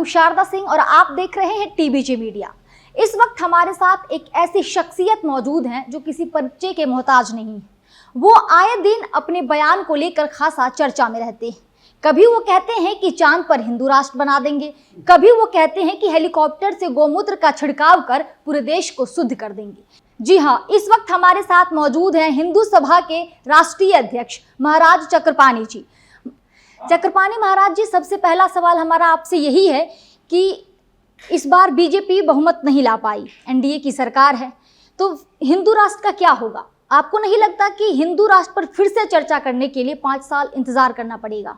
हूं शारदा सिंह और आप देख रहे हैं टीबीजी मीडिया। इस वक्त हमारे साथ एक ऐसी शख्सियत मौजूद हैं जो किसी परिचय के मोहताज नहीं। वो आए दिन अपने बयान को लेकर खासा चर्चा में रहते हैं। कभी वो कहते हैं कि चांद पर हिंदू राष्ट्र बना देंगे, कभी वो कहते हैं कि हेलीकॉप्टर से गौमूत्र का छिड़काव कर पूरे देश को शुद्ध कर देंगे। जी हाँ, इस वक्त हमारे साथ मौजूद हैं हिंदू सभा के राष्ट्रीय अध्यक्ष महाराज चक्रपाणी जी। चक्रपाणी महाराज जी, सबसे पहला सवाल हमारा आपसे यही है कि इस बार बीजेपी बहुमत नहीं ला पाई, एनडीए की सरकार है, तो हिंदू राष्ट्र का क्या होगा? आपको नहीं लगता कि हिंदू राष्ट्र पर फिर से चर्चा करने के लिए 5 साल इंतजार करना पड़ेगा?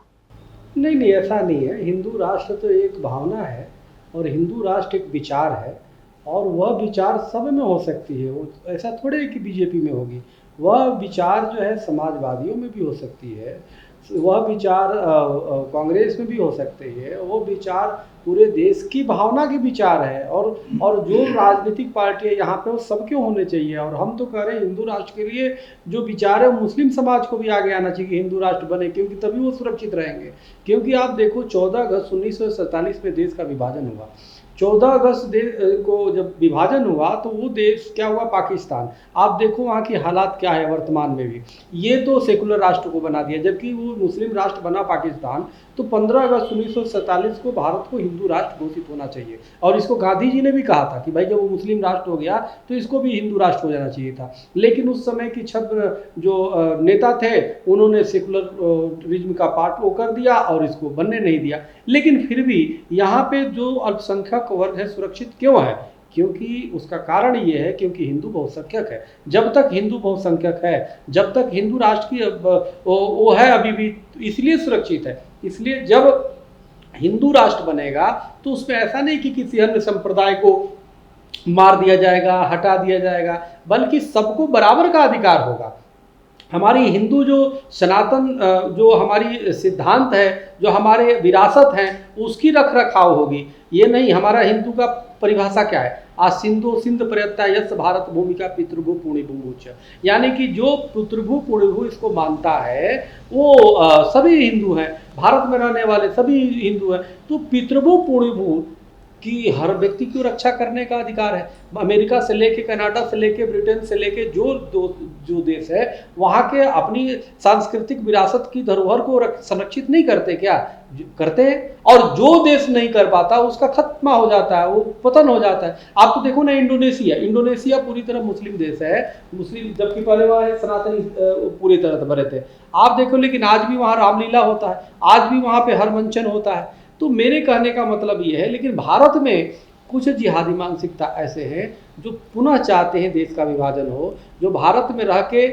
नहीं, ऐसा नहीं है। हिंदू राष्ट्र तो एक भावना है और हिंदू राष्ट्र एक विचार है और वह विचार सब में हो सकती है। वो ऐसा थोड़े है कि बीजेपी में होगी। वह विचार जो है समाजवादियों में भी हो सकती है, वह विचार कांग्रेस में भी हो सकते हैं, वो विचार पूरे देश की भावना के विचार है और जो राजनीतिक पार्टी है यहाँ पे वो सबके होने चाहिए। और हम तो कह रहे हैं हिंदू राष्ट्र के लिए जो विचार है मुस्लिम समाज को भी आगे आना चाहिए कि हिंदू राष्ट्र बने, क्योंकि तभी वो सुरक्षित रहेंगे। क्योंकि आप देखो 14 अगस्त 1947 में देश का विभाजन हुआ। 14 अगस्त को जब विभाजन हुआ तो वो देश क्या हुआ? पाकिस्तान। आप देखो वहाँ की हालात क्या है वर्तमान में भी। ये तो सेकुलर राष्ट्र को बना दिया, जबकि वो मुस्लिम राष्ट्र बना पाकिस्तान। तो 15 अगस्त 1947 को भारत को हिंदू राष्ट्र घोषित होना चाहिए और इसको गांधी जी ने भी कहा था कि भाई जब वो मुस्लिम राष्ट्र हो गया तो इसको भी हिंदू राष्ट्र हो जाना चाहिए था। लेकिन उस समय की जो नेता थे उन्होंने सेकुलरिज्म का पार्ट वो कर दिया और इसको बनने नहीं दिया। लेकिन फिर भी यहाँ पे जो अल्पसंख्यक वर्ग है सुरक्षित क्यों है? क्योंकि उसका कारण ये है क्योंकि हिंदू बहुसंख्यक है। जब तक हिंदू बहुसंख्यक है, जब तक हिंदू राष्ट्र की वो है अभी भी, इसलिए सुरक्षित है। इसलिए जब हिंदू राष्ट्र बनेगा तो उसमें ऐसा नहीं कि किसी अन्य संप्रदाय को मार दिया जाएगा, हटा दिया जाएगा, बल्कि सबको बराबर का अधिकार होगा। हमारी हिंदू जो सनातन जो हमारी सिद्धांत है, जो हमारे विरासत हैं, उसकी रख रखाव होगी। ये नहीं, हमारा हिंदू का परिभाषा क्या है? सिंधु सिंध पर्यंता यस भारत भूमिका पितृभू पुण्यभू, यानी कि जो पितृभू पुण्यभू इसको मानता है वो सभी हिंदू हैं। भारत में रहने वाले सभी हिंदू हैं। तो पितृभू पुण्यभू कि हर व्यक्ति की रक्षा करने का अधिकार है। अमेरिका से लेके, कनाडा से लेके, ब्रिटेन से लेके जो देश है वहाँ के अपनी सांस्कृतिक विरासत की धरोहर को संरक्षित नहीं करते क्या? करते हैं। और जो देश नहीं कर पाता उसका खत्म हो जाता है, वो पतन हो जाता है। आप तो देखो ना इंडोनेशिया पूरी तरह मुस्लिम देश है, मुस्लिम, जबकि पहले वहाँ सनातनी पूरी तरह भरे थे। आप देखो, लेकिन आज भी वहाँ रामलीला होता है, आज भी वहाँ पे हरमंचन होता है। तो मेरे कहने का मतलब ये है, लेकिन भारत में कुछ जिहादी मानसिकता ऐसे हैं जो पुनः चाहते हैं देश का विभाजन हो, जो भारत में रह के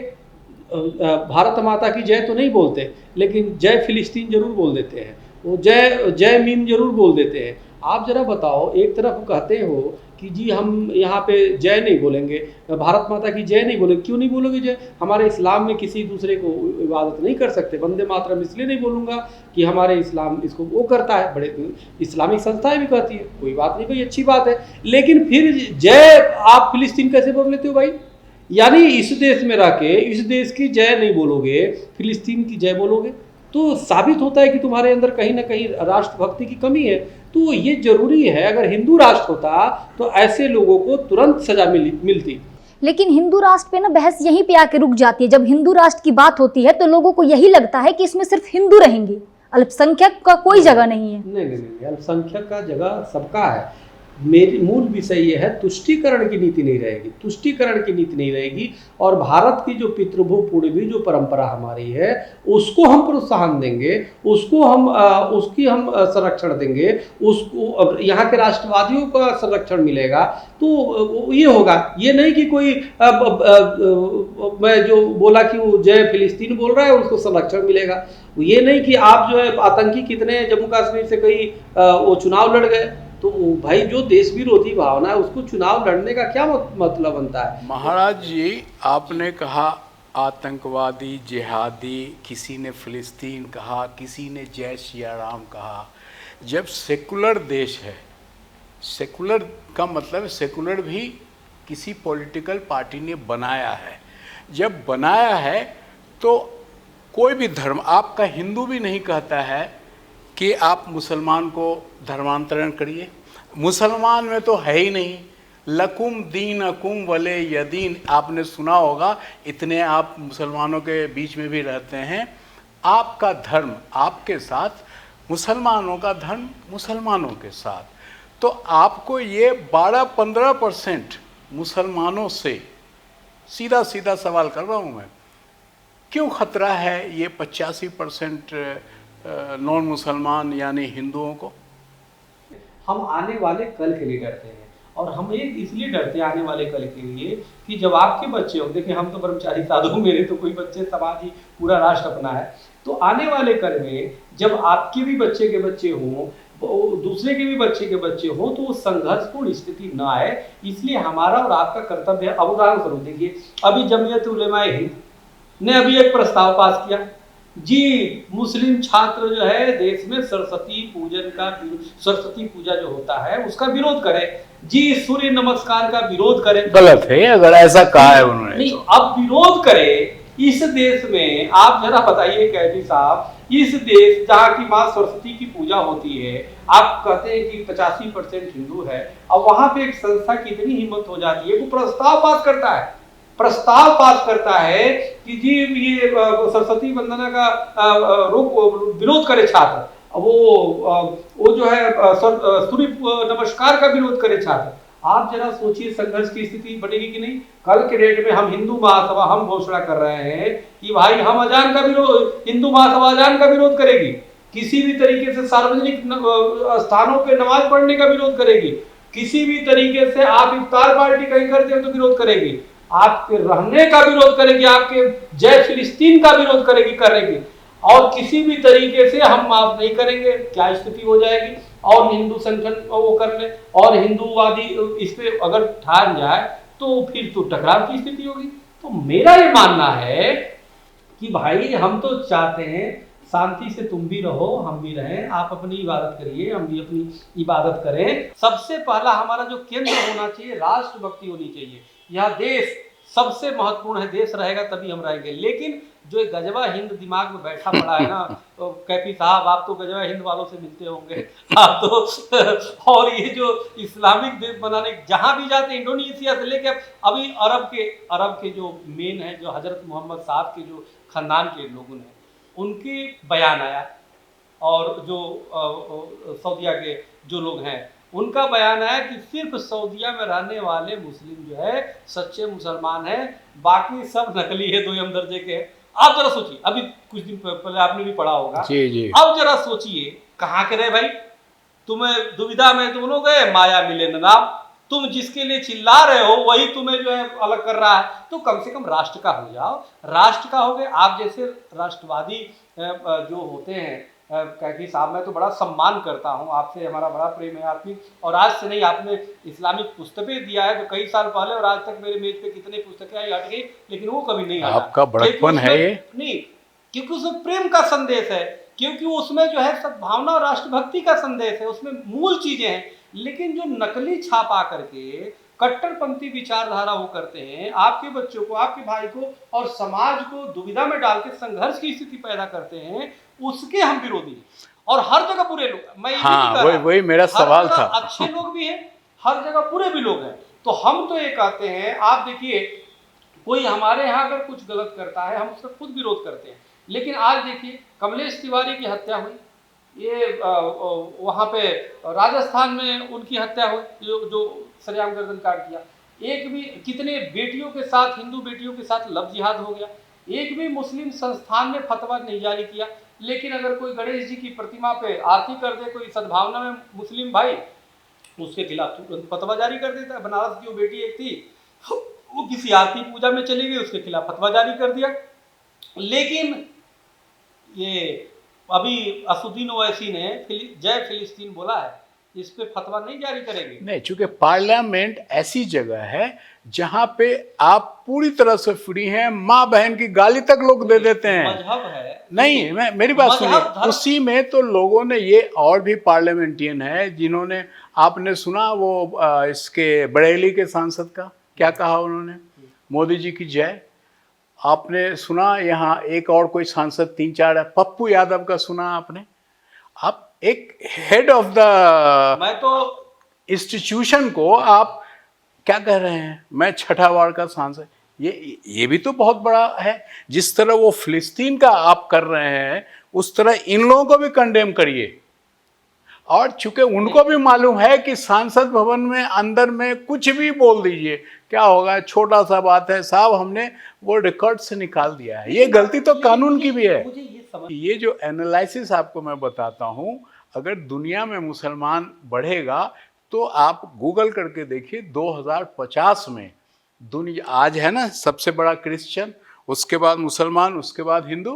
भारत माता की जय तो नहीं बोलते, लेकिन जय फिलिस्तीन जरूर बोल देते हैं, वो जय मीम जरूर बोल देते हैं। आप जरा बताओ, एक तरफ कहते हो कि जी हम यहाँ पे जय नहीं बोलेंगे, भारत माता की जय नहीं बोलेंगे। क्यों नहीं बोलोगे जय? हमारे इस्लाम में किसी दूसरे को इबादत नहीं कर सकते। वंदे मातरम इसलिए नहीं बोलूँगा कि हमारे इस्लाम इसको वो करता है, बड़े इस्लामिक संस्थाएं भी कहती है, कोई बात नहीं, कोई अच्छी बात है। लेकिन फिर जय आप फिलिस्तीन कैसे बोल लेते हो भाई? यानी इस देश में रह के इस देश की जय नहीं बोलोगे, फिलिस्तीन की जय बोलोगे, तो साबित होता है कि तुम्हारे अंदर कहीं ना कहीं राष्ट्रभक्ति की कमी है। तो ये जरूरी है, अगर हिंदू राष्ट्र होता तो ऐसे लोगों को तुरंत सजा मिलती। लेकिन हिंदू राष्ट्र पे ना बहस यहीं पे आके रुक जाती है। जब हिंदू राष्ट्र की बात होती है तो लोगों को यही लगता है कि इसमें सिर्फ हिंदू रहेंगे, अल्पसंख्यक का कोई जगह नहीं है। नहीं, अल्पसंख्यक का जगह सबका है। मेरी मूल विषय ये है, तुष्टीकरण की नीति नहीं रहेगी, तुष्टीकरण की नीति नहीं रहेगी। और भारत की जो पितृभू पुण्यभू जो परंपरा हमारी है उसको हम प्रोत्साहन देंगे, उसकी हम संरक्षण देंगे, उसको यहाँ के राष्ट्रवादियों का संरक्षण मिलेगा। तो ये होगा, ये नहीं कि कोई मैं जो बोला कि वो जय फिलिस्तीन बोल रहा है उसको संरक्षण मिलेगा। ये नहीं कि आप जो है आतंकी कितने जम्मू कश्मीर से कई वो चुनाव लड़ गए, तो भाई जो देश विरोधी भावना है उसको चुनाव लड़ने का क्या मतलब बनता है? महाराज जी, आपने कहा आतंकवादी, जिहादी, किसी ने फिलिस्तीन कहा, किसी ने जय सिया राम कहा। जब सेकुलर देश है, सेकुलर का मतलब सेकुलर भी किसी पॉलिटिकल पार्टी ने बनाया है। जब बनाया है तो कोई भी धर्म, आपका हिंदू भी नहीं कहता है कि आप मुसलमान को धर्मांतरण करिए। मुसलमान में तो है ही नहीं, लकुम दीन अकुम वले यदीन, आपने सुना होगा, इतने आप मुसलमानों के बीच में भी रहते हैं। आपका धर्म आपके साथ, मुसलमानों का धर्म मुसलमानों के साथ। तो आपको ये 12-15% मुसलमानों से, सीधा सीधा सवाल कर रहा हूँ मैं, क्यों खतरा है ये 85% नॉन मुसलमान यानी हिंदुओं को? हम आने वाले कल के लिए डरते हैं, और हम ये इसलिए डरते हैं आने वाले कल के लिए कि जब आपके बच्चे हो, देखिए हम तो ब्रह्मचारी साधु हूँ, मेरे तो कोई बच्चे, समाज ही पूरा राष्ट्र अपना है, तो आने वाले कल में जब आपके भी बच्चे के बच्चे हों, दूसरे के भी बच्चे के बच्चे हों, तो वो संघर्षपूर्ण स्थिति ना आए, इसलिए हमारा और आपका कर्तव्य है। अब उदाहरण स्वरूप देखिए, अभी जमीयत उलेमाए हिंद ने अभी एक प्रस्ताव पास किया जी, मुस्लिम छात्र जो है देश में सरस्वती पूजन का, सरस्वती पूजा जो होता है उसका विरोध करें जी, सूर्य नमस्कार का विरोध करें। गलत है अगर ऐसा कहा है उन्होंने। नहीं, अब विरोध करें इस देश में। आप जरा बताइए कैदी साहब, इस देश जहाँ की माँ सरस्वती की पूजा होती है, आप कहते हैं कि 85% हिंदू है, अब वहां पे एक संस्था की इतनी हिम्मत हो जाती है, वो प्रस्ताव पास करता है कि जी ये सरस्वती वंदना का विरोध करे छात्र, वो जो है सूर्य नमस्कार का विरोध करे छात्र। आप जरा सोचिए संघर्ष की स्थिति बनेगी कि नहीं। कल के डेट में हम हिंदू महासभा हम घोषणा कर रहे हैं कि भाई हम अजान का विरोध, हिंदू महासभा अजान का विरोध करेगी, किसी भी तरीके से सार्वजनिक स्थानों पे नमाज पढ़ने का विरोध करेगी, किसी भी तरीके से आप इफ्तार पार्टी कहीं करते हो तो विरोध करेगी, आपके रहने का विरोध करेगी, आपके जय फिलिस्तीन का विरोध करेगी, और किसी भी तरीके से हम माफ नहीं करेंगे। क्या स्थिति हो जाएगी? और हिंदू संगठन वो कर ले और हिंदूवादी इस पे अगर ठान जाए तो फिर तो टकराव की स्थिति होगी। तो मेरा ये मानना है कि भाई हम तो चाहते हैं शांति से तुम भी रहो, हम भी रहें, आप अपनी इबादत करिए, हम भी अपनी इबादत करें। सबसे पहला हमारा जो केंद्र होना चाहिए, राष्ट्रभक्ति होनी चाहिए। यह देश सबसे महत्वपूर्ण है, देश रहेगा तभी हम रहेंगे। लेकिन जो एक गजवा हिंद दिमाग में बैठा पड़ा है ना, तो कैफी साहब आप तो गजवा हिंद वालों से मिलते होंगे आप तो और ये जो इस्लामिक देश बनाने जहां भी जाते, इंडोनेशिया से लेकर अभी अरब के जो मेन है, जो हजरत मोहम्मद साहब के जो खानदान के लोगों ने उनके बयान आया, और जो सऊदीया के जो लोग हैं उनका बयान आया कि सिर्फ सऊदीया में रहने वाले मुस्लिम जो है सच्चे मुसलमान हैं, बाकी सब नकली है, 2 दर्जे के हैं। आप जरा सोचिए, अभी कुछ दिन पहले आपने भी पढ़ा होगा जी। अब जरा सोचिए कहाँ के रहे भाई, तुम्हें दुविधा में तुम लोग गए, माया मिले न नाम, तुम जिसके लिए चिल्ला रहे हो वही तुम्हें जो है अलग कर रहा है। तो कम से कम राष्ट्र का हो जाओ, राष्ट्र का हो गए। आप जैसे राष्ट्रवादी जो होते हैं, कैफी साहब मैं तो बड़ा सम्मान करता हूं आपसे, हमारा बड़ा प्रेम है आपकी, और आज से नहीं, आपने इस्लामिक पुस्तकें दिया है जो कई साल पहले, और आज तक मेरे मेज पे कितने पुस्तकें आई हट गई, लेकिन वो कभी नहीं हटा। आपका बड़प्पन है ये नहीं, क्योंकि उसमें प्रेम का संदेश है, क्योंकि उसमें जो है सद्भावना और राष्ट्रभक्ति का संदेश है, उसमें मूल चीजें हैं। लेकिन जो नकली छाप आकर के कट्टरपंथी विचारधारा वो करते हैं, आपके बच्चों को, आपके भाई को और समाज को दुविधा में डाल के संघर्ष की स्थिति पैदा करते हैं, उसके हम विरोधी हैं। और हर जगह बुरे लोग, मैं ये नहीं वही मेरा सवाल था, अच्छे लोग भी हैं, हर जगह बुरे भी लोग हैं। तो हम तो ये कहते हैं, आप देखिए कोई हमारे यहाँ अगर कुछ गलत करता है हम उसका खुद विरोध करते हैं। लेकिन आज देखिए कमलेश तिवारी की हत्या हुई, ये वहाँ पे राजस्थान में उनकी हत्या हुई, जो सरेआम गर्दन काट दिया। एक भी कितने बेटियों के साथ, हिंदू बेटियों के साथ लव जिहाद हो गया। एक भी मुस्लिम संस्थान ने फतवा नहीं जारी किया। लेकिन अगर कोई गणेश जी की प्रतिमा पे आरती कर दे कोई सद्भावना में मुस्लिम भाई, उसके खिलाफ तुरंत फतवा जारी कर देता है। बनारस की वो बेटी एक थी, वो किसी आरती पूजा में चली गई, उसके खिलाफ फतवा जारी कर दिया। लेकिन ये अभी असुद्दीन ओवैसी ने जय फिलिस्तीन बोला है, इस पे फतवा नहीं जारी करेंगे। नहीं, चूंकि पार्लियामेंट ऐसी जगह है जहां पे आप पूरी तरह से फ्री हैं, माँ बहन की गाली तक लोग दे देते हैं। मजहब है नहीं, मेरी बात सुनिए, उसी में तो लोगों ने ये, और भी पार्लियामेंटियन है जिन्होंने, आपने सुना वो इसके बरेली के सांसद का क्या कहा उन्होंने, मोदी जी की जय। आपने सुना यहाँ एक और कोई सांसद 3-4 है, पप्पू यादव का सुना आपने। आप एक हेड ऑफ द मैं तो इंस्टीट्यूशन को आप क्या कह रहे हैं, मैं छठा वार्ड का सांसद, ये भी तो बहुत बड़ा है। जिस तरह वो फिलिस्तीन का आप कर रहे हैं, उस तरह इन लोगों को भी कंडेम करिए। और चूंकि उनको भी मालूम है कि सांसद भवन में अंदर में कुछ भी बोल दीजिए क्या होगा, छोटा सा बात है साहब, हमने वो रिकॉर्ड से निकाल दिया है। ये गलती तो कानून की भी है। ये जो एनालिसिस आपको मैं बताता हूँ, अगर दुनिया में मुसलमान बढ़ेगा तो आप गूगल करके देखिए 2050 में दुनिया, आज है ना सबसे बड़ा क्रिश्चियन, उसके बाद मुसलमान, उसके बाद हिंदू,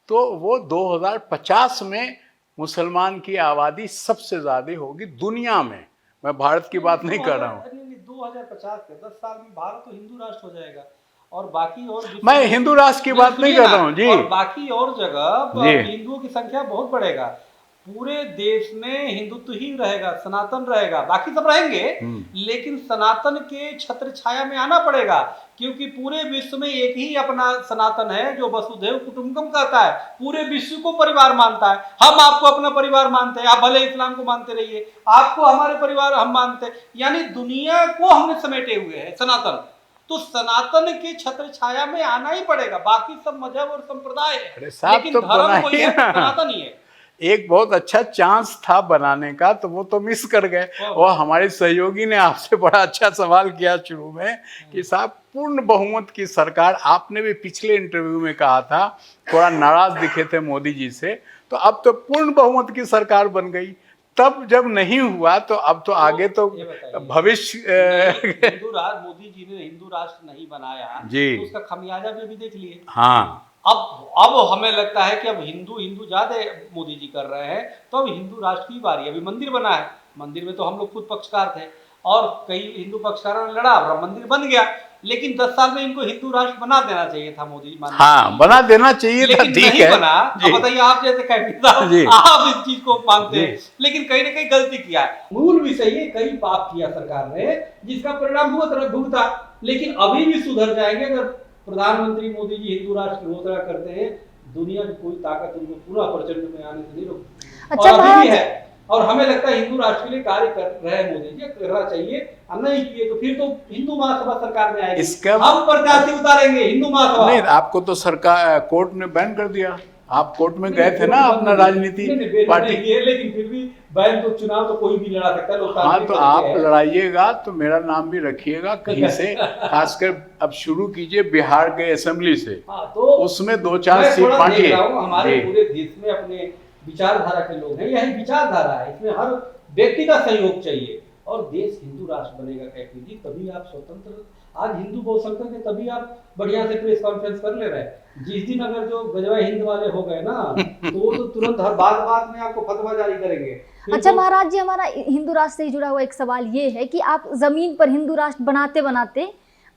तो वो 2050 में मुसलमान की आबादी सबसे ज़्यादा होगी दुनिया में। मैं भारत की बात नहीं कर रहा हूँ। 2050 के 10 साल में भारत तो हिंदू राष्ट्र हो जाएगा, और बाकी और मैं हिंदू राष्ट्र की बात नहीं कर रहा हूँ जी, और बाकी और जगह जी। हिंदुओं की संख्या बहुत बढ़ेगा। पूरे देश में हिंदुत्व ही रहेगा, सनातन रहेगा, बाकी सब रहेंगे, लेकिन सनातन के छत्र छाया में आना पड़ेगा, क्योंकि पूरे विश्व में एक ही अपना सनातन है जो वसुधैव कुटुंबकम कहता है, पूरे विश्व को परिवार मानता है। हम आपको अपना परिवार मानते हैं, आप भले इस्लाम को मानते रहिए, आपको हमारे परिवार हम मानते हैं, यानी दुनिया को हमने समेटे हुए है सनातन। तो सनातन के छत्र छाया में आना ही पड़ेगा, बाकी सब मजहब और संप्रदाय है, लेकिन तो धर्म कोई है, सनातन ही है। एक बहुत अच्छा चांस था बनाने का, तो वो तो मिस कर गए। और हमारे सहयोगी ने आपसे बड़ा अच्छा सवाल किया शुरू में कि साहब पूर्ण बहुमत की सरकार, आपने भी पिछले इंटरव्यू में कहा था, थोड़ा नाराज दिखे थे मोदी जी से, तो अब तो पूर्ण बहुमत की सरकार बन गई। तब जब नहीं हुआ तो अब तो आगे तो भविष्य हिंदू राष्ट्र, मोदी जी ने हिंदू राष्ट्र नहीं बनाया जी, तो उसका खमियाजा भी देख लिए। हाँ, अब हमें लगता है कि अब हिंदू ज्यादा मोदी जी कर रहे हैं, तो अब हिंदू राष्ट्र की बारी। अभी मंदिर बना है, मंदिर में तो हम लोग खुद पक्षकार थे और कई हिंदू पक्षकारों ने लड़ा, और मंदिर बन गया, लेकिन 10 साल में इनको हिंदू राष्ट्र बना देना चाहिए था मोदी जी। हाँ, बना देना चाहिए था, ठीक नहीं है बना। अब बताइए, आप जैसे कैबिनेट आप इस चीज को मानते हैं, लेकिन कहीं ना कहीं गलती किया है। मूल विषय ये, कई पाप किया सरकार ने, जिसका परिणाम भुगता, लेकिन अभी भी सुधर जाएंगे अगर प्रधानमंत्री मोदी जी हिंदू राष्ट्र की घोषणा करते हैं। दुनिया की कोई ताकत उनको पूरा प्रचंड में आने से नहीं रोकती। अच्छा, और अभी भी है, और हमें लगता है हिंदू राष्ट्र के लिए कार्य कर रहे हैं मोदी जी, करना चाहिए। नहीं किए तो फिर तो हिंदू महासभा सरकार में आएगी, हम प्रत्याशी उतारेंगे हिंदू महासभा। नहीं, आपको तो सरकार कोर्ट ने बैन कर दिया, आप कोर्ट में गए थे ना अपना राजनीति पार्टी, लेकिन फिर भी बैन तो चुनाव तो कोई भी लड़ा सकता है। हाँ, तो आप लड़ाइएगा तो मेरा नाम भी रखिएगा कहीं से, खासकर अब शुरू कीजिए बिहार के असेंबली से। हाँ, तो उसमें 2-4 सीट बांटिए। हमारे पूरे देश में अपने विचारधारा के लोग हैं, यही विचारधारा है, इसमें हर व्यक्ति का सहयोग चाहिए, और देश हिंदू राष्ट्र बनेगा कैप्टन जी, तभी आप स्वतंत्र। आज हिंदू बहुसंख्यक है, तभी आप बढ़िया से प्रेस कॉन्फ्रेंस कर ले रहे हैं। जिस दिन अगर जो गजवा हिंद वाले हो गए ना, तो वो तो तुरंत हर बात में आपको फतवा जारी करेंगे। अच्छा महाराज जी, हमारा हिंदू राष्ट्र से जुड़ा हुआ एक सवाल ये है कि आप जमीन पर हिंदू राष्ट्र बनाते बनाते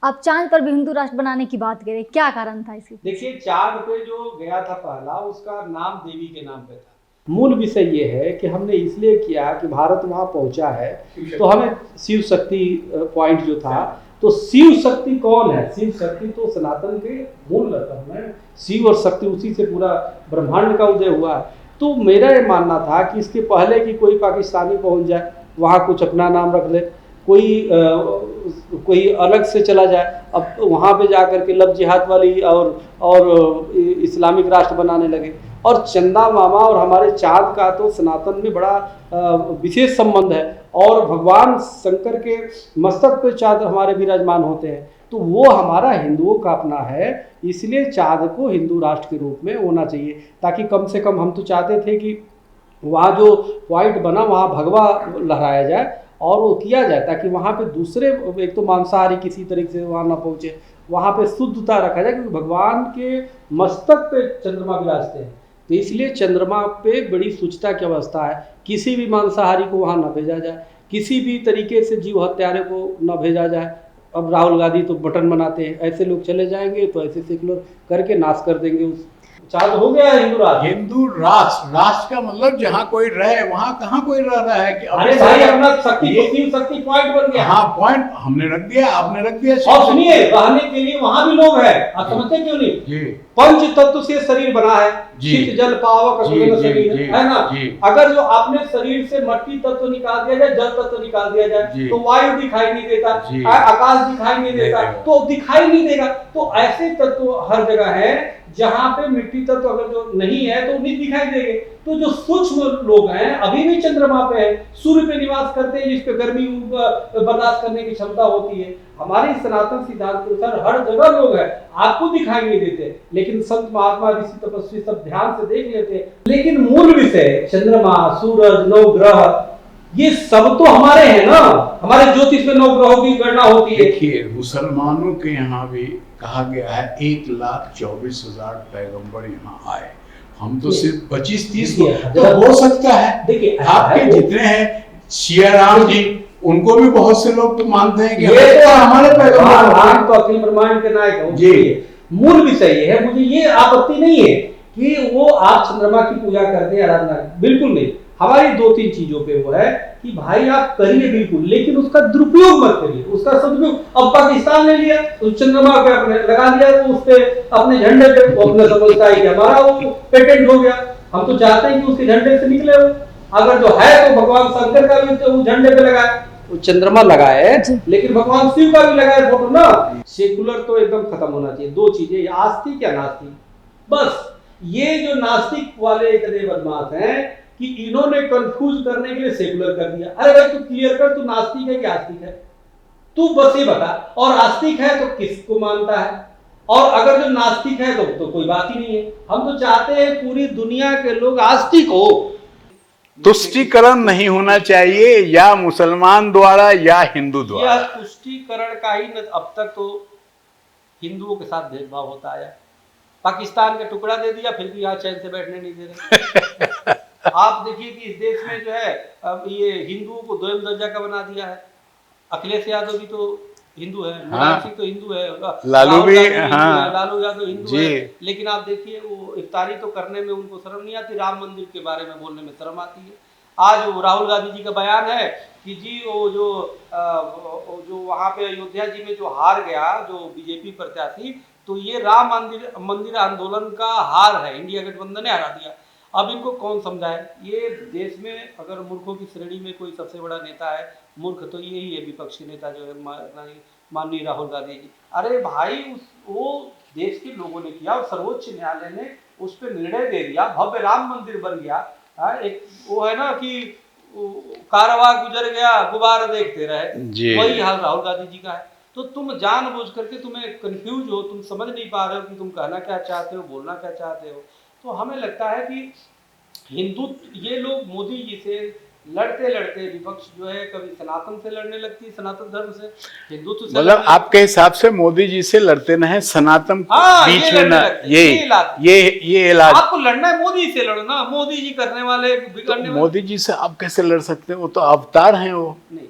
आप चांद पर भी हिंदू राष्ट्र बनाने की बात करें, क्या कारण था इसके? देखिए, चांद पे जो गया था पहला, उसका नाम देवी के नाम पे था। मूल विषय ये है कि हमने इसलिए किया कि भारत वहाँ पहुँचा है, तो हमें शिव शक्ति पॉइंट जो था, तो शिव शक्ति कौन है? शिव शक्ति तो सनातन के मूल रत्न है, शिव और शक्ति, उसी से पूरा ब्रह्मांड का उदय हुआ है। तो मेरा ये मानना था कि इसके पहले कि कोई पाकिस्तानी पहुंच जाए, वहाँ कुछ अपना नाम रख ले, कोई अलग से चला जाए, अब वहाँ पे जा कर के लब जिहाद वाली और इस्लामिक राष्ट्र बनाने लगे। और चंदा मामा और हमारे चाँद का तो सनातन में बड़ा विशेष संबंध है, और भगवान शंकर के मस्तक पे चाँद हमारे विराजमान होते हैं, तो वो हमारा हिंदुओं का अपना है, इसलिए चाँद को हिंदू राष्ट्र के रूप में होना चाहिए, ताकि कम से कम हम तो चाहते थे कि वहाँ जो पॉइंट बना वहाँ भगवा लहराया जाए और वो किया जाए, ताकि वहाँ पे दूसरे, एक तो मांसाहारी किसी तरीके से वहाँ ना पहुँचे, वहाँ पे शुद्धता रखा जाए, क्योंकि भगवान के मस्तक पे चंद्रमा विराजते हैं, तो इसलिए चंद्रमा पे बड़ी शुचिता की अवस्था है। किसी भी मांसाहारी को वहाँ न भेजा जाए, किसी भी तरीके से जीव हत्यारे को न भेजा जाए। अब राहुल गांधी तो बटन बनाते हैं, ऐसे लोग चले जाएंगे तो ऐसे सेकुलर करके नाश कर देंगे उस चार्ज हो गया है हिंदू राष्ट्र। हिंदू राष्ट्र, राष्ट्र का मतलब जहाँ कोई रहे वहाँ कहाँ कोई रह रहा है कि अरे भाई अपना शक्ति शक्ति पॉइंट बन गया। हाँ पॉइंट हमने रख दिया, आपने रख दिया। और सुनिए, रहने के लिए वहां भी लोग हैं, आप समझते क्यों नहीं? जी पंच तत्व से शरीर बना है, जी। शीत जल पावक जी, अग्नि जी, शरीर जी, है ना? जी। अगर जो आपने शरीर से मट्टी तत्व निकाल दिया जाए, जल तत्व निकाल दिया जाए, जी। तो वायु दिखाई नहीं देता, जी। आकाश दिखाई नहीं देता, देगा। तो दिखाई नहीं देगा। तो ऐसे तत्व हर जगह है जहां पे मिट्टी तत्व अगर जो नहीं है तो नहीं दिखाई देंगे। तो जो सूक्ष्म लोग हैं अभी भी चंद्रमा पे है, सूर्य पे निवास करते हैं, जिसपे गर्मी बर्दाश्त करने की क्षमता होती है। हमारे सनातन सिद्धांत के अनुसार हर जगह लोग हैं, आपको दिखाई नहीं देते, लेकिन संत महात्मा ऋषि तपस्वी सब ध्यान से देख लेते हैं। लेकिन मूल विषय चंद्रमा, सूरज, नवग्रह, ये सब तो हमारे हैं ना। हमारे ज्योतिष में नवग्रहों की गणना होती है। देखिए मुसलमानों के यहाँ भी कहा गया है 1,24,000 पैगंबर यहाँ आए, हम तो सिर्फ 25-30 तो हो सकता है। देखिए आपके जितने हैं सिया राम जी, उनको भी बहुत से लोग तो मानते हैं कि ये तो हमारे पैगंबर भगवान तो अखिल ब्रह्मांड के नायक है जी। मूल विषय ये है, मुझे ये आपत्ति नहीं है कि वो आप चंद्रमा की पूजा करते हैं, आराधना, बिल्कुल नहीं। हमारी 2-3 चीजों पे वो है कि भाई आप करिए बिल्कुल, लेकिन उसका दुरुपयोग मत करिए, उसका सदुपयोग। अब पाकिस्तान ने लिया तो चंद्रमा पे अपने लगा दिया, तो उस पे अपने झंडे पे वो अपने समझता है कि हमारा वो पेटेंट हो गया। हम तो चाहते हैं कि उसके झंडे से निकले वो, अगर जो है तो भगवान शंकर का भी तो झंडे पे लगाए, वो चंद्रमा लगाए, लेकिन भगवान शिव का भी लगाए फोटो ना। सेकुलर तो एकदम खत्म होना चाहिए। 2 चीजें, आस्तिक या नास्तिक, बस। ये जो नास्तिक वाले इतने बदमाश हैं कि इन्होंने कंफ्यूज करने के लिए सेकुलर कर दिया। अरे भाई तू क्लियर कर, तू नास्तिक है कि आस्तिक है, तू बस ये बता। और आस्तिक है तो किसको मानता है, और अगर जो नास्तिक है तो कोई बात ही नहीं है। हम तो चाहते हैं पूरी दुनिया के लोग आस्तिक हो। तुष्टिकरण नहीं होना चाहिए, या मुसलमान द्वारा या हिंदू द्वारा। यह तुष्टिकरण का ही अब तक तो हिंदुओं के साथ भेदभाव होता आया। पाकिस्तान का टुकड़ा दे दिया, फिर भी यहाँ चैन से बैठने नहीं दे रहे। आप देखिए कि इस देश में जो है अब ये हिंदुओं को दोयम दर्जा का बना दिया है। अखिलेश यादव भी तो हिंदू है, मुलायम सिंह तो हिंदू है, लालू भी, हाँ, लालू यादव हिंदू जी। है। लेकिन आप देखिए वो इफ्तारी तो करने में उनको शर्म नहीं आती, राम मंदिर के बारे में बोलने में शर्म आती है। आज वो राहुल गांधी जी का बयान है कि जी वो जो वहाँ पे अयोध्या जी में जो हार गया जो बीजेपी प्रत्याशी, तो ये राम मंदिर आंदोलन का हार है, इंडिया गठबंधन ने हरा दिया। अब इनको कौन समझाए? ये देश में अगर मूर्खों की श्रेणी में कोई सबसे बड़ा नेता है, मूर्ख तो यही है, विपक्षी नेता जो है माननीय राहुल गांधी जी। अरे भाई वो देश के लोगों ने किया और सर्वोच्च न्यायालय ने उस पर निर्णय दे दिया, भव्य राम मंदिर बन गया। एक वो है ना कि कारवां गुजर गया गुब्बारे देखते रहे, वही हाल राहुल गांधी जी का है। तो तुम जानबूझ करके तुम्हें कंफ्यूज हो, तुम समझ नहीं पा रहे हो कि तुम कहना क्या चाहते हो, बोलना क्या चाहते हो। तो हमें लगता है कि हिंदू ये लोग मोदी जी से लड़ते लड़ते विपक्ष जो है कभी सनातन से लड़ने लगती है, सनातन धर्म से, हिंदुत्व से। मतलब आपके हिसाब से मोदी जी से लड़ते न है, सनातन बीच में ना, ये इलाज। आपको लड़ना है मोदी से लड़ो ना, मोदी जी करने वाले बिगड़ने वाले। मोदी जी से आप कैसे लड़ सकते हैं? वो तो अवतार हैं। वो नहीं,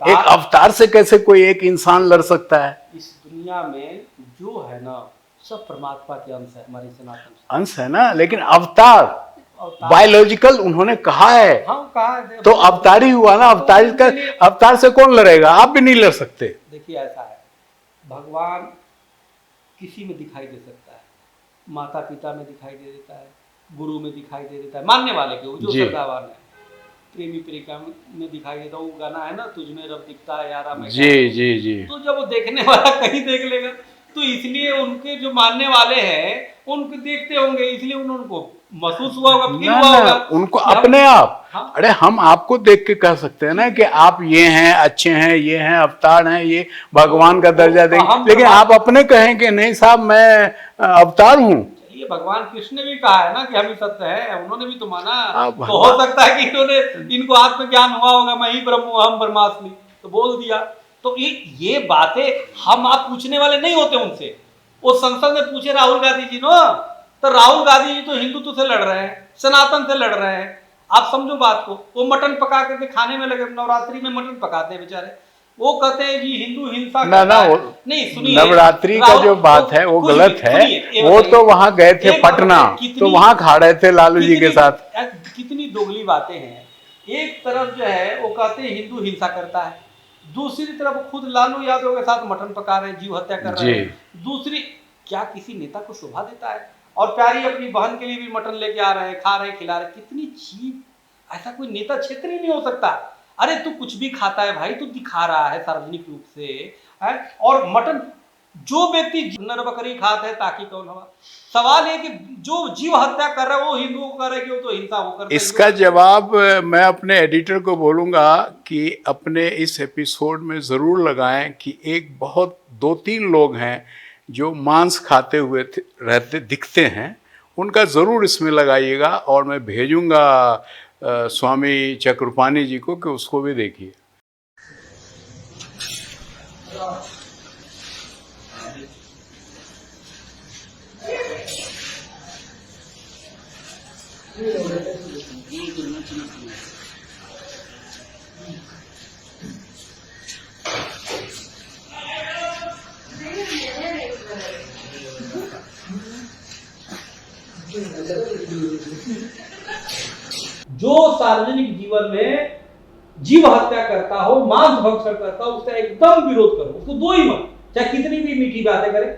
एक अवतार से कैसे कोई एक इंसान लड़ सकता है? इस दुनिया में जो है ना सब परमात्मा के अंश है, हमारी सनातन अंश है ना, लेकिन अवतार बायोलॉजिकल उन्होंने कहा है, हाँ कहा है, तो अवतार ही हुआ ना। अवतार से कौन लड़ेगा? आप भी नहीं लड़ सकते। देखिए ऐसा है, भगवान किसी में दिखाई दे सकता है, माता पिता में दिखाई दे देता है, गुरु में दिखाई दे देता है, मानने वाले के जो श्रद्धावान है, प्रेमी प्रेमिका में दिखाई देता है। वो गाना है ना, तुझ में रब दिखता है यारा मैं। जी। तो जब वो देखने वाला कहीं देख लेगा, तो इसलिए उनके जो मानने वाले हैं उनको देखते होंगे, इसलिए उनको महसूस हुआ होगा, फील हुआ होगा उनको अपने आप। हाँ? अरे हम आपको देख के कह सकते हैं ना कि आप ये हैं, अच्छे हैं, ये हैं, अवतार हैं, ये भगवान का दर्जा देंगे, लेकिन आप अपने कहें कि नहीं साहब मैं अवतार हूँ। ये भगवान कृष्ण ने भी कहा है ना कि हम ही सत्य है, उन्होंने भी तो माना। तो हो सकता है कि इनको आत्मज्ञान हुआ होगा, मैं ही ब्रह्म हूँ, हम ब्रह्मास्मि, तो बोल दिया। तो ये बातें हम आप पूछने वाले नहीं होते उनसे। वो संसद में पूछे राहुल गांधी जी नो, तो राहुल गांधी जी तो हिंदुत्व से लड़ रहे हैं, सनातन से लड़ रहे हैं। आप समझो बात को। वो मटन पका करके खाने में लगे, नवरात्रि में मटन पकाते हैं बेचारे, वो कहते हैं जी हिंदू हिंसा ना करता है। वो नहीं सुनिए, नवरात्रि का जो बात है वो कुछ गलत भी, है। सुनिए, ये वो बताइए, तो वहां गए थे एक बात पटना, बताइए, तो वहां खा रहे थे लालू जी के साथ। कितनी दोगली बातें हैं। एक तरफ जो है वो कहते हैं हिंदू हिंसा करता है, दूसरी तरफ खुद लालू यादव के साथ मटन पका रहे हैं, जीव हत्या कर रहे हैं। दूसरी, क्या किसी नेता को शोभा देता है? और प्यारी अपनी बहन के लिए भी मटन लेके आ रहे हैं, खा रहे हैं, खिला रहे हैं। कितनी चीप, ऐसा कोई नेता क्षेत्र ही नहीं हो सकता। अरे तू कुछ भी खाता है भाई, तू दिखा रहा है सार्वजनिक रूप से है। और मटन जो व्यक्ति नर बकरी खाते हैं ताकि कौन हवा। सवाल है कि जो जीव हत्या कर रहा है वो हिंदुओं को कर रहा है कि वो तो हिंसा वो करता है। इसका जवाब मैं अपने एडिटर को बोलूंगा कि अपने इस एपिसोड में ज़रूर लगाएं कि एक बहुत 2-3 लोग हैं जो मांस खाते हुए रहते दिखते हैं, उनका ज़रूर इसमें लगाइएगा। और मैं भेजूंगा स्वामी चक्रपाणी जी को कि उसको भी देखिए। जो सार्वजनिक जीवन में जीव हत्या करता हो, मांस भक्षण करता हो, उसका एकदम विरोध करो, उसको दो ही मत, चाहे कितनी भी मीठी बातें करे।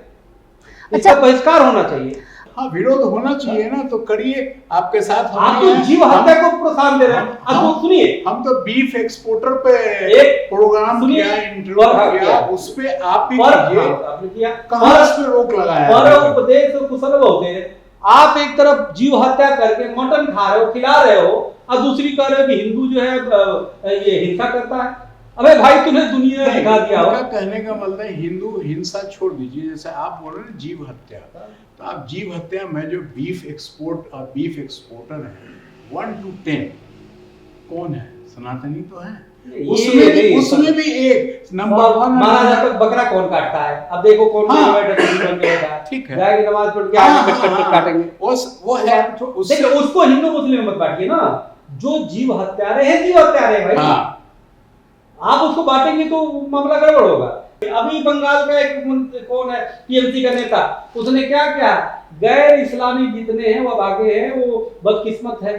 इसका बहिष्कार होना चाहिए। हाँ, विरोध होना चाहिए ना, तो करिए, आपके साथ आप तो जीव हत्या को प्रोत्साहन दे रहे हैं। अब तो सुनिए, हम तो बीफ एक्सपोर्टर पे एक प्रोग्राम किया, इंटरव्यू किया, उस पे आप भी कीजिए। आपने किया, कहाँ इस पे रोक लगाया? पर उपदेश कुशल होते हैं। आप एक तरफ जीव हत्या करके मटन खा रहे हो, खिला रहे हो, और दूसरी कह रहे हो कि हिंदू जो है ये हिंसा करता है। अबे भाई तुम्हें दुनिया ने दिखा दिया। उनका कहने का मतलब है हिंदू हिंसा छोड़ दीजिए। जैसे आप बोल रहे हैं जीव हत्या, तो आप जीव हत्या में जो बीफ एक्सपोर्ट और बीफ एक्सपोर्टर है 1 to 10 कौन है? सनातनी तो है। उसमें भी एक नंबर 1 माना जाता है बकरा कौन काटता है। अब देखो कौन बैठा, ठीक है, जाएगी नमाज पढ़ के आगे कट काटेंगे। वो है। देखिए उसको हिंदू मुस्लिम मत बांटिए ना, जो जीव हत्यारे हैं जीव हत्यारे हैं भाई। आप उसको बांटेंगे तो मामला गड़बड़ होगा। अभी बंगाल का एक कौन है टीएमसी का नेता, उसने क्या किया, गैर इस्लामी जितने हैं वो आगे हैं, वो बदकिस्मत है।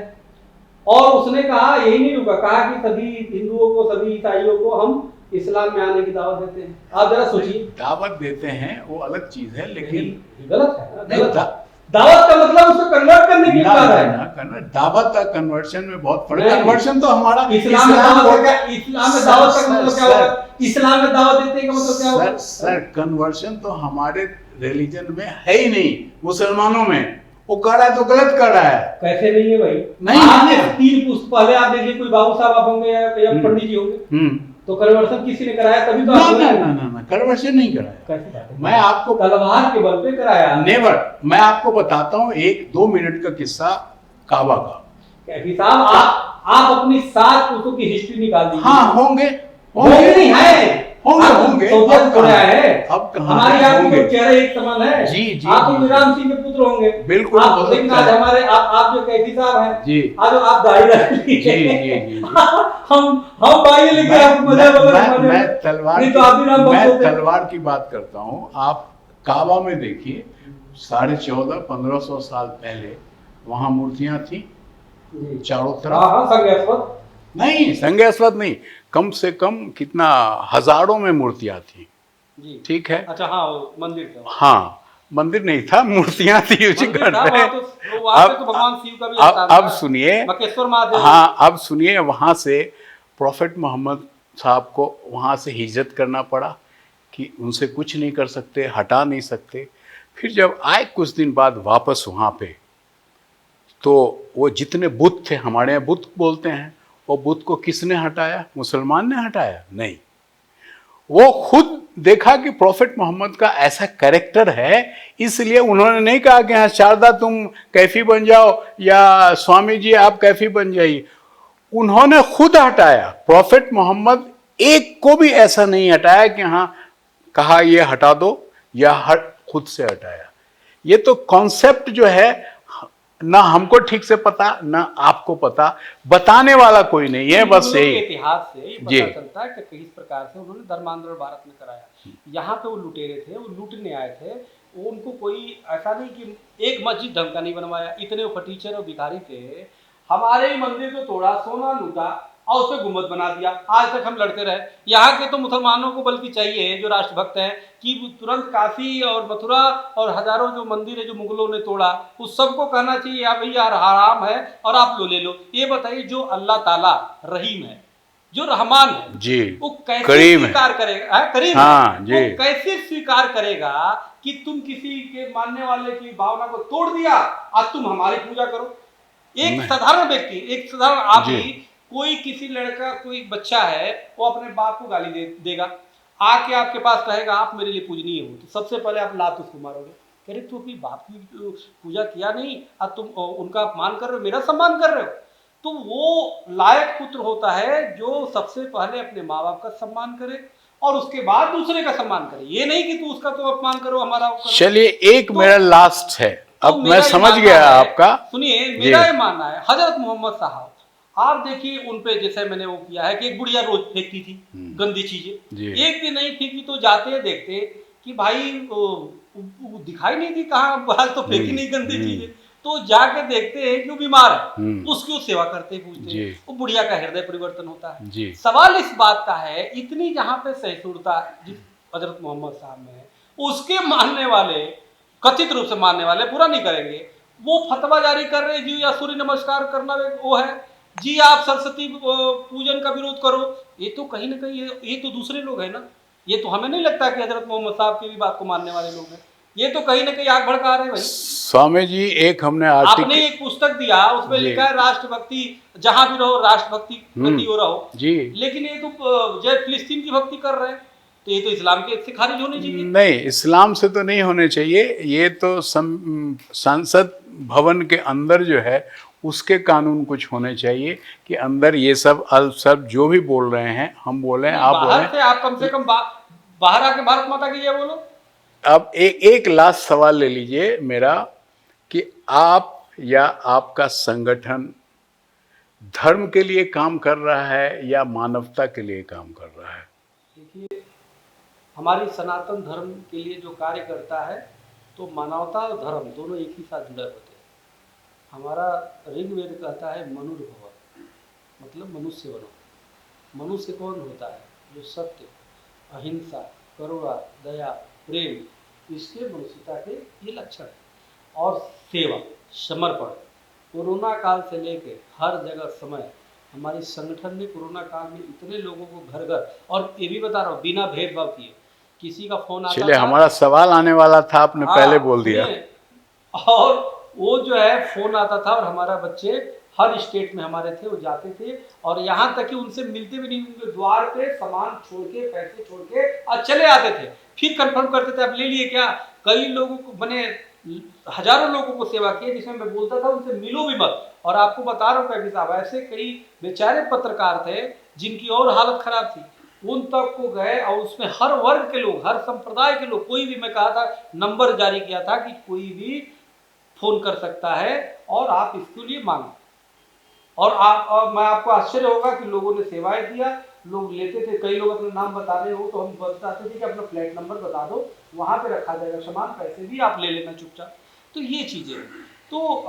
और उसने कहा, यही नहीं रुका, कहा कि सभी हिंदुओं को, सभी ईसाइयों को हम इस्लाम में आने की दावत देते हैं। आप जरा सोचिए, दावत देते हैं वो अलग चीज है, लेकिन गलत है। गलत दावत का मतलब उसको कन्वर्ट करने की बात है। दावत का कन्वर्शन में बहुत फर्क है। कन्वर्शन तो हमारा इस्लाम में दावत का, इस्लाम में दावत का मतलब क्या होगा? इस्लाम में दावत देते का मतलब क्या होगा? सर कन्वर्शन तो हमारे रिलीजन में है ही नहीं, मुसलमानों में। वो कर रहा है तो गलत कर रहा है। कैसे नहीं है भाई? नहीं, आपने 3 पुस्त पहले आप देखिए, कोई बाबू साहब आप होंगे या पंडित जी होंगे, तो कन्वर्शन किसी ने कराया? तभी तो ना कन्वर्शन नहीं कराया। कैसे? मैं आपको तलवार के बल पे कराया। नेवर। मैं आपको बताता हूँ 1-2 मिनट का किस्सा काबा का। कैफी साहब, आप अपनी 7 पुस्तकों की हिस्ट्री निकाल दीजिए। हाँ होंगे नहीं है, होंगे। अब हमारी आपके चेहरे एक समान है। जी आप तो ईरान सिंह के पुत्र होंगे। बिल्कुल। आप लेकिन आज हमारे आप जो कैफी साहब हैं जी, आज आप दाढ़ी रख लीजिए। जी हम भाई लेके आपको मजा मैं तलवार की बात करता हूँ। आप काबा में देखिए, 1450-1500 साल पहले वहां मूर्तियां थी चारों तरफ। नहीं, संज्ञास्पद नहीं, कम से कम कितना हजारों में मूर्तियां थी। ठीक है। अच्छा, हाँ मंदिर था। हाँ, मंदिर नहीं था, मूर्तियां थी उसी घर पे। भगवान शिव का भी अब सुनिए, मकेश्वर महादेव। हाँ, अब सुनिए, वहां से प्रॉफेट मोहम्मद साहब को वहां से हिजरत करना पड़ा कि उनसे कुछ नहीं कर सकते, हटा नहीं सकते। फिर जब आए कुछ दिन बाद वापस वहां पे, तो वो जितने बुत थे, हमारे यहाँ बुत बोलते हैं, वो बुत को किसने हटाया? मुसलमान ने हटाया? नहीं, वो खुद देखा कि प्रॉफेट मोहम्मद का ऐसा कैरेक्टर है, इसलिए उन्होंने नहीं कहा कि हाँ शारदा तुम कैफी बन जाओ या स्वामी जी आप कैफी बन जाइए। उन्होंने खुद हटाया। प्रॉफेट मोहम्मद एक को भी ऐसा नहीं हटाया कि हाँ कहा ये हटा दो या खुद से हटाया। ये तो कॉन्सेप्ट जो है ना हमको ठीक से पता, ना आपको पता, बताने वाला कोई नहीं है, बस मुगलों के यही। इतिहास से ये जी। पता चलता है कि किस प्रकार से उन्होंने धर्मांतरण भारत में कराया। यहाँ पे वो लुटेरे थे, वो लूटने आए थे, वो उनको कोई ऐसा नहीं कि एक मस्जिद ढंग का नहीं बनवाया, इतने वो फटीचर और भिखारी थे, हमारे ही मंदिर को तोड़ा, सोना लूटा और उस पर गुम्बद बना दिया। आज तक हम लड़ते रहे। यहाँ के तो मुसलमानों को बल्कि चाहिए, जो राष्ट्रभक्त हैं, कि तुरंत काशी और मथुरा और हजारों जो मंदिर है जो मुगलों ने तोड़ा, उस सबको कहना चाहिए या भैया हराम है और आप लो ले लो। ये बताइए, जो अल्लाह ताला रहीम है, जो रहमान है, जी, वो कैसे करीम है। स्वीकार करेगा? करीम हाँ, है, जी। वो कैसे स्वीकार करेगा कि तुम किसी के मानने वाले की भावना को तोड़ दिया और तुम हमारी पूजा करो? एक नहीं। साधारण व्यक्ति, एक साधारण आप जी। ही, कोई किसी लड़का, कोई बच्चा है, वो अपने बाप को गाली देगा, आके आपके पास कहेगा आप मेरे लिए पूजनीय हो, तो सबसे पहले आप लात उसको मारोगे। कह रहे तू अपनी बाप की पूजा किया नहीं और तुम उनका अपमान कर रहे हो, मेरा सम्मान कर रहे हो। तो वो लायक पुत्र होता है जो सबसे पहले अपने माँ बाप का सम्मान करे और उसके बाद दूसरे का सम्मान करे। ये नहीं कि तू उसका तो अपमान करो, हमारा वो करो। चलिए, एक तो- मेरा लास्ट है, तो अब मेरा मैं ये समझ मानना गया है, आपका। सुनिए, जी। मेरा ये मानना है, हजरत मोहम्मद साहब, आप देखिए उन पे जैसे मैंने वो किया है कि एक बुढ़िया रोज फेंकती थी गंदी जी। चीजें, एक दिन नहीं फेंकी तो जाते देखते कि भाई वो दिखाई नहीं थी, कहाँ आज तो फेंकी नहीं गंदी चीजें, तो जाके देखते हैं कि वो बीमार है, उसकी वो सेवा करते पूछते जी। हैं, वो बुढ़िया का हृदय परिवर्तन होता है। जी। सवाल इस बात का है, इतनी जहाँ पे सहिष्णुता जिस हजरत मोहम्मद साहब में है, उसके मानने वाले, कथित रूप से मानने वाले, पूरा नहीं करेंगे, वो फतवा जारी कर रहे जी या सूर्य नमस्कार करना वो है जी, आप सरस्वती पूजन का विरोध करो। ये तो कहीं ना कहीं ये तो दूसरे लोग हैं ना, ये तो हमें नहीं लगता कि हजरत मोहम्मद साहब की भी बात को मानने वाले लोग हैं। ये तो कहीं ना कहीं आग भड़का रहे हैं भाई। स्वामी जी, एक हमने आपने आर्टिकल, एक पुस्तक दिया, उसमें जी। लिखा है राष्ट्रभक्ति, जहां भी रहो राष्ट्रभक्ति प्रति हो रहो, जी। लेकिन ये तो जय फिलिस्तीन की भक्ति कर रहे हैं, तो ये तो इस्लाम के से खारिज होनी चाहिए। नहीं, इस्लाम से तो नहीं होने चाहिए, ये तो संसद भवन के अंदर जो है उसके कानून कुछ होने चाहिए कि अंदर ये सब सब जो भी बोल रहे हैं, हम बोले, आप बाहर बोले। से आप कम से कम बाहर आके भारत माता की जय बोलो। अब एक लास्ट सवाल ले लीजिए मेरा, कि आप या आपका संगठन धर्म के लिए काम कर रहा है या मानवता के लिए काम कर रहा है? देखिए, हमारी सनातन धर्म के लिए जो कार्य करता है, तो मानवता और धर्म दोनों एक ही साथ जुड़े होते हैं। हमारा ऋग्वेद कहता है मनुर्भव, मतलब मनुष्य बनो। मनुष्य कौन होता है? जो सत्य, अहिंसा, करुणा, दया, प्रेम, इसके मनुष्यता के ये लक्षण है। और सेवा, समर्पण। कोरोना काल से लेके हर जगह समय हमारे संगठन ने कोरोना काल में इतने लोगों को घर घर, और ये भी बता रहा हूँ बिना भेदभाव किए, किसी का फोन आता चलिए, था, हमारा सवाल आने वाला था, आपने हाँ, पहले बोल दिया। और वो जो है फोन आता था, और हमारा बच्चे हर स्टेट में हमारे थे, वो जाते थे, और यहाँ तक कि उनसे मिलते भी नहीं, उनके द्वार पे सामान छोड़ के, पैसे छोड़ के और चले आते थे, फिर कंफर्म करते थे अब ले लिए क्या। कई लोगों को, मैंने हजारों लोगों को सेवा की, जिसमें मैं बोलता था उनसे मिलो भी मत। और आपको बता रहा हूँ कैफी साहब, ऐसे कई बेचारे पत्रकार थे जिनकी और हालत खराब थी, उन तक को गए, और उसमें हर वर्ग के लोग, हर संप्रदाय के लोग, कोई भी, मैं कहा था, नंबर जारी किया था कि कोई भी फोन कर सकता है और आप इसके लिए मांगो। और मैं आपको आश्चर्य होगा कि लोगों ने सेवाएं दिया, लोग लेते थे। कई लोग अपना नाम बता रहे हो तो हम बताते थे कि अपना फ्लैट नंबर बता दो, वहां पे रखा जाएगा सामान, पैसे भी आप ले लेना चुपचाप। तो ये चीजें, तो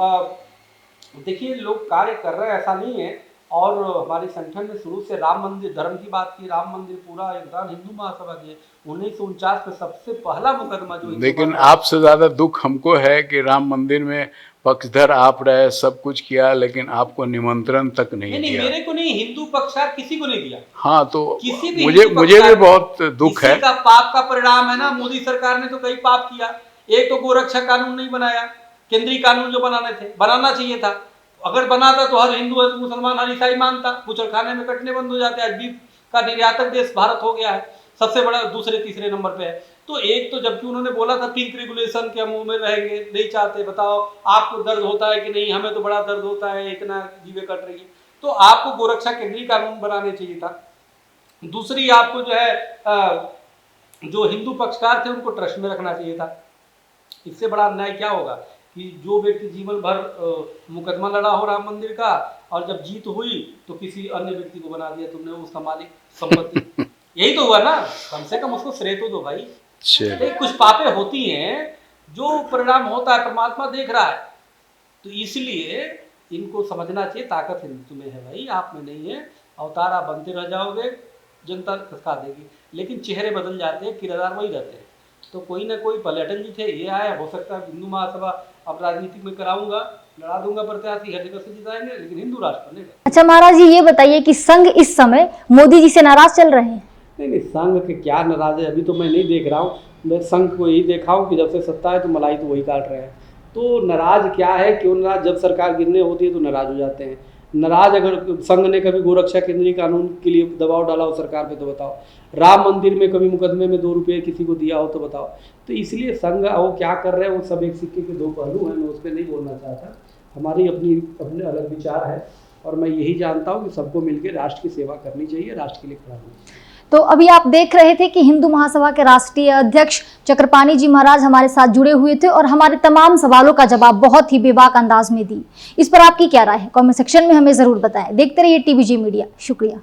देखिए, लोग कार्य कर रहे हैं, ऐसा नहीं है। और हमारे संगठन ने शुरू से राम मंदिर, धर्म की बात की, राम मंदिर पूरा योगदान हिंदू महासभा की है। 1949 में सबसे पहला मुकदमा जो, लेकिन आपसे ज्यादा दुख हमको है कि राम मंदिर में पक्षधर आप रहे, सब कुछ किया, लेकिन आपको निमंत्रण तक नहीं नहीं, दिया। मेरे को नहीं, हिंदू पक्षकार किसी को नहीं दिया। हाँ, तो किसी भी मुझे हिंदू भी पक्षकार, बहुत दुख है। इसी का पाप का परिणाम है ना। मोदी सरकार ने तो कई पाप किया। एक तो गोरक्षा कानून नहीं बनाया, केंद्रीय कानून जो बनाने थे, बनाना चाहिए था। अगर बनाता तो हर हिंदू, हर मुसलमान, हर ईसाई मानता, बुचड़खाने में कटने बंद हो जाते। आज बीफ का निर्यातक देश भारत हो गया है, सबसे बड़ा दूसरे तीसरे नंबर पे है। तो एक तो जबकि उन्होंने बोला था पिंक रेगुलेशन के हम मुंह में रहेंगे, नहीं चाहते। बताओ आपको दर्द होता है कि नहीं? हमें तो बड़ा दर्द होता है, इतना जीवे कट रही है। तो आपको गोरक्षा केंद्रीय कानून बनाने चाहिए था। दूसरी, आपको जो है जो हिंदू पक्षकार थे उनको ट्रस्ट में रखना चाहिए था। इससे बड़ा अन्याय क्या होगा कि जो व्यक्ति जीवन भर मुकदमा लड़ा हो राम मंदिर का और जब जीत हुई तो किसी अन्य व्यक्ति को बना दिया तुमने उसका मालिक संपत्ति। यही तो हुआ ना, कम से कम उसको श्रेय तो दो भाई। कुछ पापे होती हैं जो परिणाम होता है परमात्मा देख रहा है, तो इसलिए इनको समझना चाहिए ताकत हिंदुत्व में है भाई, आप में नहीं है। अवतार आप बनते रह जाओगे, जनता खसका देगी, लेकिन चेहरे बदल जाते हैं, किरदार वही रहते हैं। तो कोई ना कोई पहले अटल जी थे, ये आया, हो सकता है हिंदू महासभा अब राजनीति में कराऊंगा, लड़ा दूंगा प्रत्याशी, हर जगह से जिताएंगे, लेकिन हिंदू राष्ट्र बनेगा। अच्छा महाराज जी, ये बताइए कि संघ इस समय मोदी जी से नाराज चल रहे हैं? नहीं, संघ के क्या नाराज है, अभी तो मैं नहीं देख रहा हूँ। मैं संघ को यही देखा हूँ कि जब से सत्ता है तो मलाई तो वही काट रहे हैं। तो नाराज क्या है, क्यों नाराज? जब सरकार गिरने होती है तो नाराज हो जाते हैं। नाराज अगर संघ ने कभी गोरक्षा केंद्रीय कानून के लिए दबाव डाला हो सरकार पे तो बताओ, राम मंदिर में कभी मुकदमे में 2 रुपये किसी को दिया हो तो बताओ। तो इसलिए संघ वो क्या कर रहे हैं, वो सब एक सिक्के के 2 पहलू हैं, मैं उस पर नहीं बोलना चाहता। हमारी अपने अलग विचार है और मैं यही जानता हूँ कि सबको मिलकर राष्ट्र की सेवा करनी चाहिए, राष्ट्र के लिए खड़ा होना चाहिए। तो अभी आप देख रहे थे कि हिंदू महासभा के राष्ट्रीय अध्यक्ष चक्रपाणी जी महाराज हमारे साथ जुड़े हुए थे और हमारे तमाम सवालों का जवाब बहुत ही बेबाक अंदाज में दी। इस पर आपकी क्या राय है? कमेंट सेक्शन में हमें जरूर बताएं। देखते रहिए टीबीजी मीडिया। शुक्रिया।